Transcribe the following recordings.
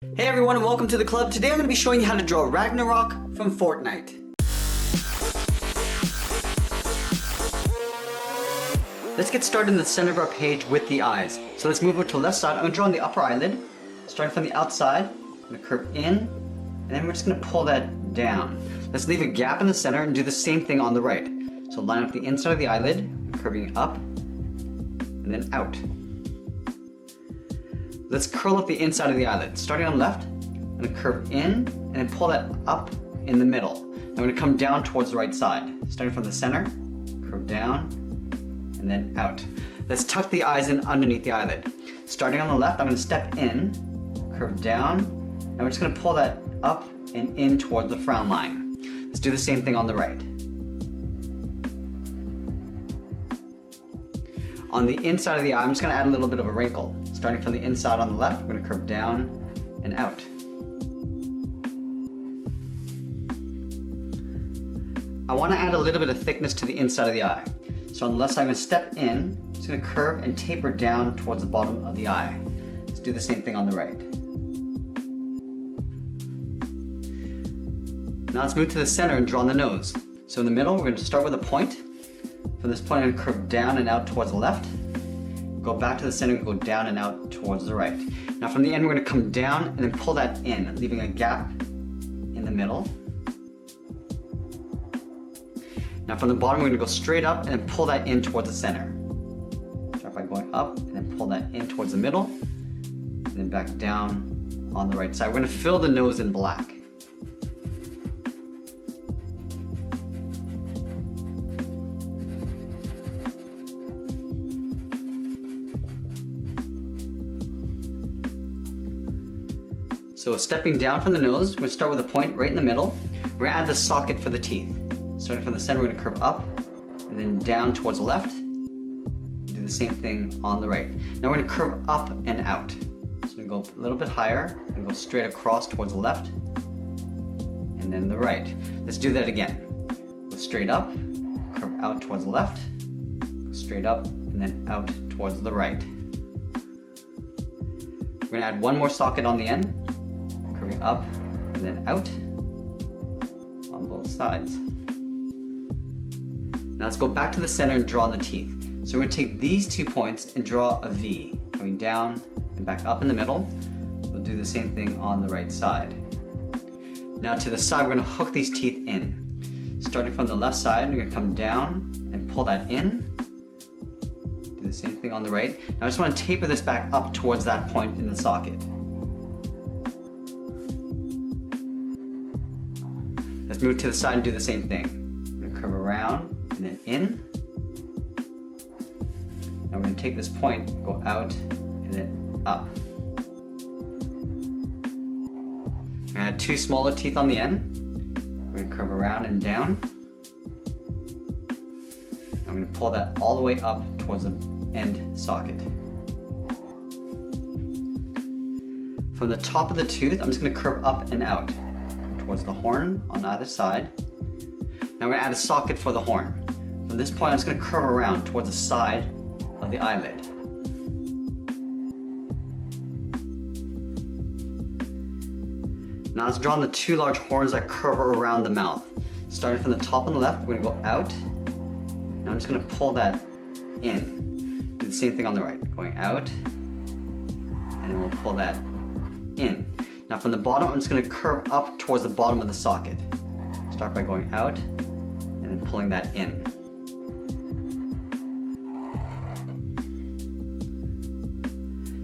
Hey everyone and welcome to the club. Today I'm going to be showing you how to draw Ragnarok from Fortnite. Let's get started in the center of our page with the eyes. So let's move over to the left side. I'm going to draw on the upper eyelid. Starting from the outside, I'm going to curve in, and then we're just going to pull that down. Let's leave a gap in the center and do the same thing on the right. So line up the inside of the eyelid, curving up, and then out. Let's curl up the inside of the eyelid. Starting on the left, I'm going to curve in and then pull that up in the middle. I'm going to come down towards the right side. Starting from the center, curve down, and then out. Let's tuck the eyes in underneath the eyelid. Starting on the left, I'm going to step in, curve down, and we're just going to pull that up and in towards the frown line. Let's do the same thing on the right. On the inside of the eye, I'm just going to add a little bit of a wrinkle. Starting from the inside on the left, we're going to curve down and out. I want to add a little bit of thickness to the inside of the eye. So on the left side, I'm going to step in, just going to curve and taper down towards the bottom of the eye. Let's do the same thing on the right. Now let's move to the center and draw on the nose. So in the middle, we're going to start with a point. From this point, I'm going to curve down and out towards the left. Go back to the center and go down and out towards the right. Now from the end, we're going to come down and then pull that in, leaving a gap in the middle. Now from the bottom, we're going to go straight up and then pull that in towards the center. Start by going up and then pull that in towards the middle, and then back down on the right side. We're going to fill the nose in black. So stepping down from the nose, we're going to start with a point right in the middle. We're going to add the socket for the teeth. Starting from the center, we're going to curve up and then down towards the left. Do the same thing on the right. Now we're going to curve up and out. So we're going to go a little bit higher and go straight across towards the left and then the right. Let's do that again. Go straight up, curve out towards the left, go straight up and then out towards the right. We're going to add one more socket on the end. Curving up and then out on both sides. Now let's go back to the center and draw the teeth. So we're going to take these 2 points and draw a V, coming down and back up in the middle. We'll do the same thing on the right side. Now to the side, we're going to hook these teeth in. Starting from the left side, we're going to come down and pull that in. Do the same thing on the right. Now I just want to taper this back up towards that point in the socket. Let's move to the side and do the same thing. We're going to curve around and then in. Now we're going to take this point, go out and then up. We're going to add 2 smaller teeth on the end. We're going to curve around and down. I'm going to pull that all the way up towards the end socket. From the top of the tooth, I'm just going to curve up and out towards the horn on either side. Now we're going to add a socket for the horn. From this point, I'm just going to curve around towards the side of the eyelid. Now let's draw on the 2 large horns that curve around the mouth. Starting from the top on the left, we're going to go out. Now I'm just going to pull that in. Do the same thing on the right. Going out, and then we'll pull that in. Now from the bottom, I'm just going to curve up towards the bottom of the socket. Start by going out and then pulling that in.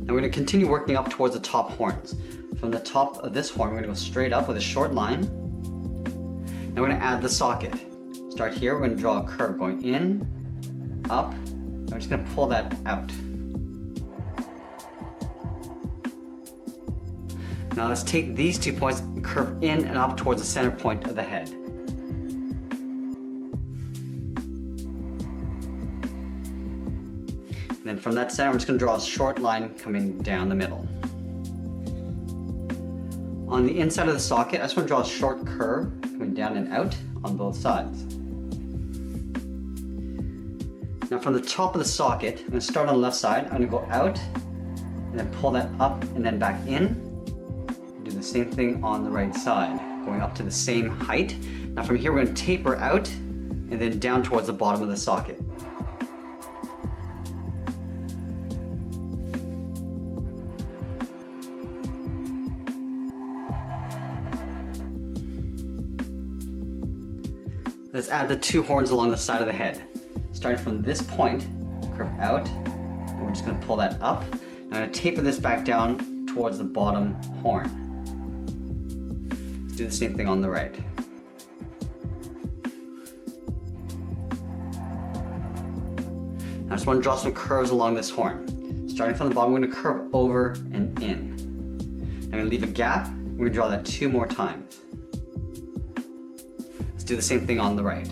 Now we're going to continue working up towards the top horns. From the top of this horn, we're going to go straight up with a short line. Now we're going to add the socket. Start here, we're going to draw a curve going in, up, and we're just going to pull that out. Now let's take these 2 points and curve in and up towards the center point of the head. And then from that center, I'm just going to draw a short line coming down the middle. On the inside of the socket, I just want to draw a short curve coming down and out on both sides. Now from the top of the socket, I'm going to start on the left side. I'm going to go out and then pull that up and then back in. same thing on the right side, going up to the same height. Now from here we're going to taper out and then down towards the bottom of the socket. Let's add the two horns along the side of the head. Starting from this point, curve out, and we're just going to pull that up. I'm going to taper this back down towards the bottom horn. Let's do the same thing on the right. Now I just want to draw some curves along this horn. Starting from the bottom, we're going to curve over and in. I'm going to leave a gap. We're going to draw that 2 more times. Let's do the same thing on the right.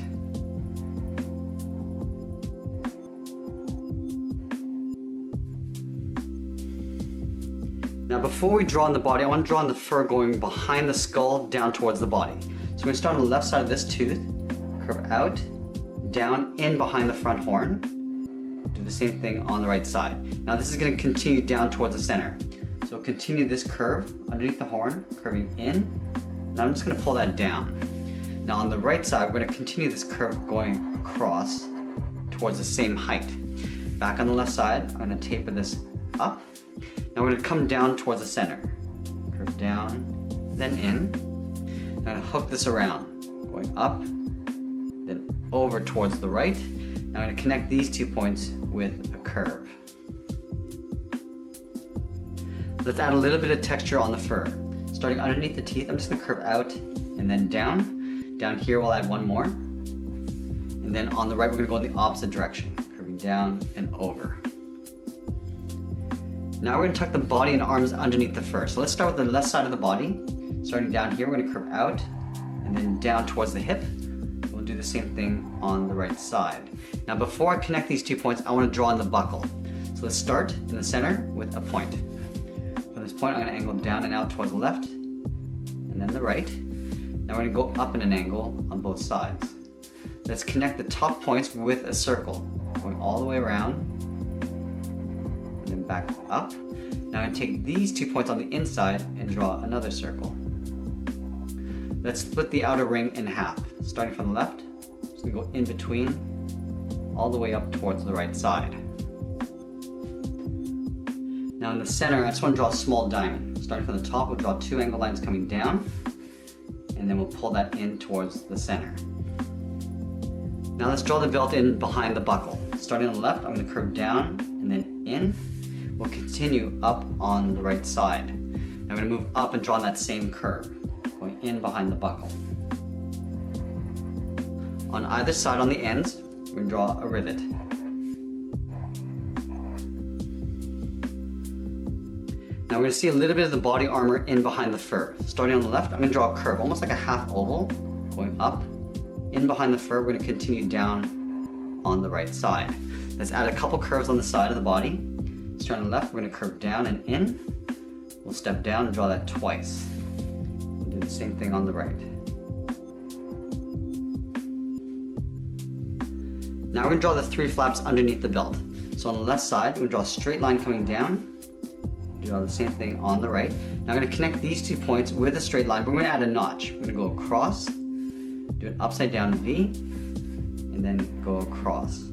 Now before we draw on the body, I want to draw on the fur going behind the skull down towards the body. So we're going to start on the left side of this tooth, curve out, down, in behind the front horn. Do the same thing on the right side. Now this is going to continue down towards the center. So continue this curve underneath the horn, curving in. Now I'm just going to pull that down. Now on the right side, we're going to continue this curve going across towards the same height. Back on the left side, I'm going to taper this up. Now we're going to come down towards the center. Curve down, then in. I'm going to hook this around, going up, then over towards the right. Now I'm going to connect these 2 points with a curve. Let's add a little bit of texture on the fur. Starting underneath the teeth, I'm just going to curve out and then down. Down here we'll add 1 more. And then on the right we're going to go in the opposite direction, curving down and over. Now we're going to tuck the body and arms underneath the fur. So let's start with the left side of the body. Starting down here, we're going to curve out and then down towards the hip. We'll do the same thing on the right side. Now before I connect these 2 points, I want to draw in the buckle. So let's start in the center with a point. From this point, I'm going to angle down and out towards the left and then the right. Now we're going to go up in an angle on both sides. Let's connect the top points with a circle, going all the way around and then back up. Now I'm going to take these 2 points on the inside and draw another circle. Let's split the outer ring in half. Starting from the left, just going to go in between, all the way up towards the right side. Now in the center, I just want to draw a small diamond. Starting from the top, we'll draw 2 angle lines coming down, and then we'll pull that in towards the center. Now let's draw the belt in behind the buckle. Starting on the left, I'm going to curve down and then in. We'll continue up on the right side. I'm going to move up and draw that same curve, going in behind the buckle. On either side on the ends, we're going to draw a rivet. Now we're going to see a little bit of the body armor in behind the fur. Starting on the left, I'm going to draw a curve, almost like a half oval, going up, in behind the fur. We're going to continue down on the right side. Let's add a couple curves on the side of the body. Starting on the left, we're going to curve down and in. We'll step down and draw that twice. We'll do the same thing on the right. Now we're going to draw the 3 flaps underneath the belt. So on the left side, we're going to draw a straight line coming down. Draw the same thing on the right. Now I'm going to connect these 2 points with a straight line, but we're going to add a notch. We're going to go across, do an upside down V, and then go across.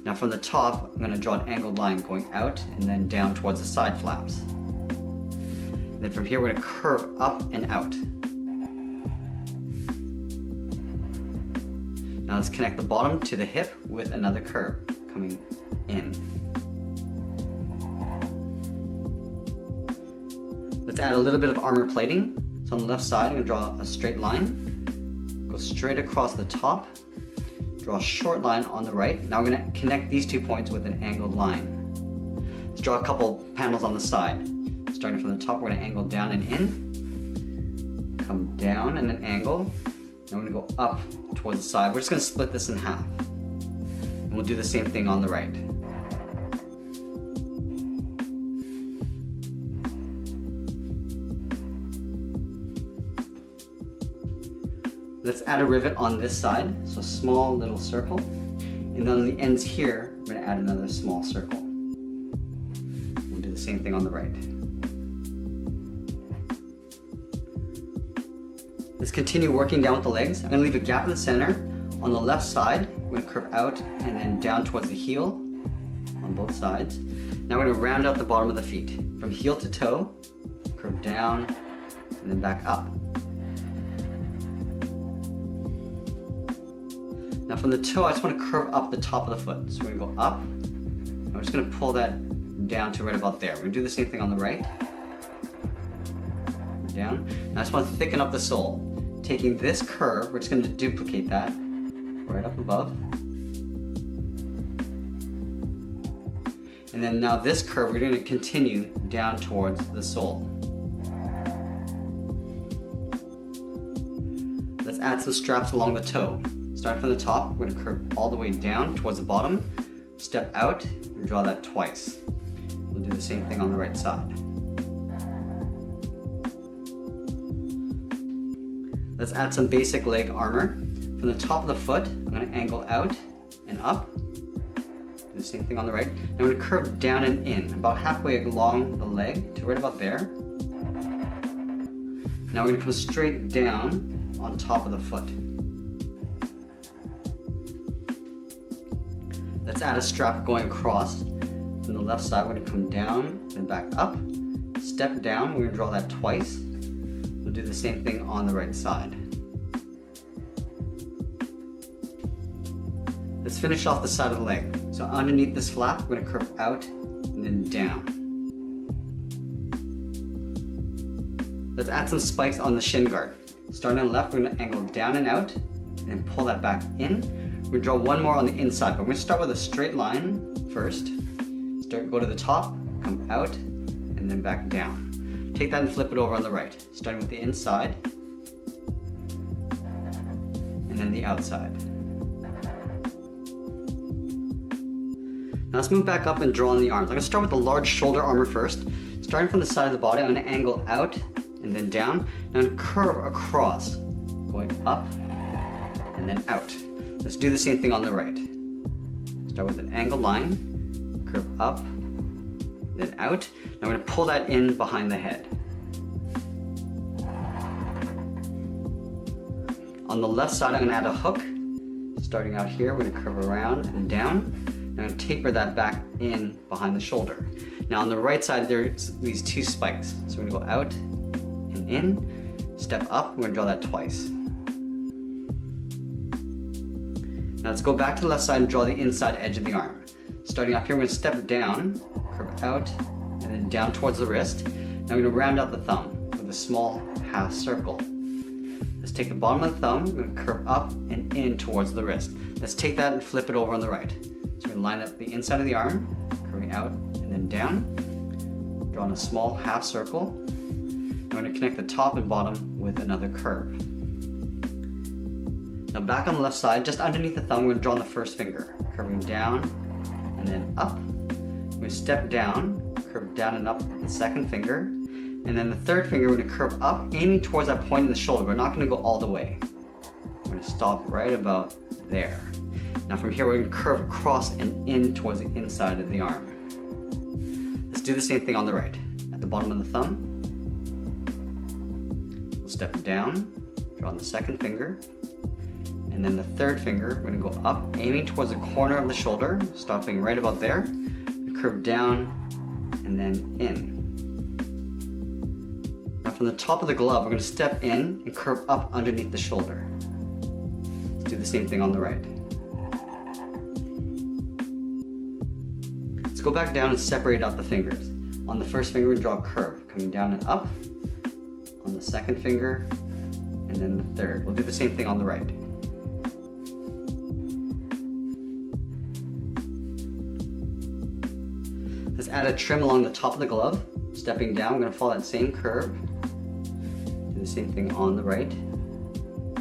Now from the top, I'm going to draw an angled line going out and then down towards the side flaps. And then from here, we're going to curve up and out. Now let's connect the bottom to the hip with another curve coming in. Let's add a little bit of armor plating. So on the left side, I'm going to draw a straight line, go straight across the top, draw a short line on the right. Now we're going to connect these 2 points with an angled line. Let's draw a couple panels on the side. Starting from the top, we're going to angle down and in, come down and an angle. Now we're going to go up towards the side. We're just going to split this in half. And we'll do the same thing on the right. Let's add a rivet on this side, so a small little circle. And then on the ends here, we're going to add another small circle. We'll do the same thing on the right. Let's continue working down with the legs. I'm going to leave a gap in the center. On the left side, we're going to curve out and then down towards the heel on both sides. Now we're going to round out the bottom of the feet. From heel to toe, curve down and then back up. Now from the toe, I just want to curve up the top of the foot. So we're going to go up. I'm just going to pull that down to right about there. We're going to do the same thing on the right. Down. Now I just want to thicken up the sole. Taking this curve, we're just going to duplicate that right up above. And then now this curve, we're going to continue down towards the sole. Let's add some straps along the toe. Starting from the top, we're going to curve all the way down towards the bottom, step out, and draw that twice. We'll do the same thing on the right side. Let's add some basic leg armor. From the top of the foot, I'm going to angle out and up. Do the same thing on the right. Now I'm going to curve down and in, about halfway along the leg to right about there. Now we're going to come straight down on top of the foot. Let's add a strap going across. From the left side, we're going to come down and back up. Step down, we're going to draw that twice. We'll do the same thing on the right side. Let's finish off the side of the leg. So underneath this flap, we're going to curve out and then down. Let's add some spikes on the shin guard. Starting on the left, we're going to angle down and out, and then pull that back in. We're going to draw one more on the inside, but we're going to start with a straight line first. Go to the top, come out, and then back down. Take that and flip it over on the right, starting with the inside, and then the outside. Now let's move back up and draw on the arms. I'm going to start with the large shoulder armor first. Starting from the side of the body, I'm going to angle out and then down. Now I'm going to curve across, going up and then out. Let's do the same thing on the right. Start with an angled line, curve up, then out. Now I'm going to pull that in behind the head. On the left side, I'm going to add a hook. Starting out here, we're going to curve around and down. Now I'm going to taper that back in behind the shoulder. Now on the right side, there's these two spikes. So we're going to go out and in, step up, we're going to draw that twice. Now let's go back to the left side and draw the inside edge of the arm. Starting up here, we're going to step down, curve out, and then down towards the wrist. Now we're going to round out the thumb with a small half circle. Let's take the bottom of the thumb, we're going to curve up and in towards the wrist. Let's take that and flip it over on the right. So we're going to line up the inside of the arm, curving out and then down, drawing a small half circle. Now we're going to connect the top and bottom with another curve. Now back on the left side, just underneath the thumb, we're going to draw on the first finger, curving down and then up. We're going to step down, curve down and up the second finger, and then the third finger we're going to curve up, aiming towards that point in the shoulder. We're not going to go all the way. We're going to stop right about there. Now from here we're going to curve across and in towards the inside of the arm. Let's do the same thing on the right. At the bottom of the thumb, we'll step down, draw on the second finger, and then the third finger, we're going to go up, aiming towards the corner of the shoulder, stopping right about there. Curve down and then in. Now from the top of the glove, we're going to step in and curve up underneath the shoulder. Let's do the same thing on the right. Let's go back down and separate out the fingers. On the first finger, we draw a curve, coming down and up. On the second finger, and then the third. We'll do the same thing on the right. Let's add a trim along the top of the glove. Stepping down, we're going to follow that same curve. Do the same thing on the right.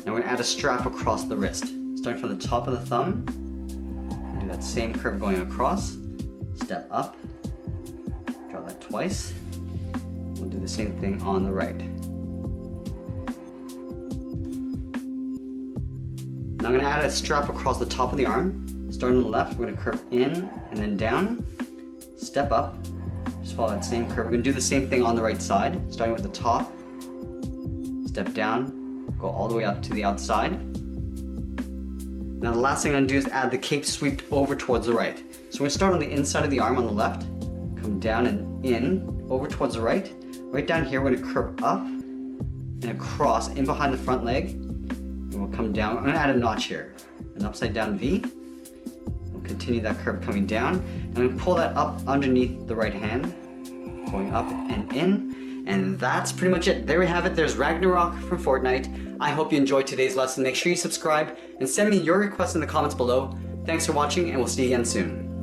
Now we're going to add a strap across the wrist. Starting from the top of the thumb, do that same curve going across. Step up, draw that twice. We'll do the same thing on the right. Now I'm going to add a strap across the top of the arm. Starting on the left, we're going to curve in and then down. Step up, just follow that same curve. We're going to do the same thing on the right side, starting with the top, step down, Go all the way up to the outside. Now the last thing I'm gonna do is add the cape sweep over towards the right. So we're gonna start on the inside of the arm on the left, come down and in, over towards the right. Right down here, we're gonna curve up and across, in behind the front leg. And we'll come down, I'm gonna add a notch here. An upside down V. We'll continue that curve coming down. And I'm gonna pull that up underneath the right hand, going up and in. And that's pretty much it. There we have it. There's Ragnarok from Fortnite. I hope you enjoyed today's lesson. Make sure you subscribe and send me your requests in the comments below. Thanks for watching, and we'll see you again soon.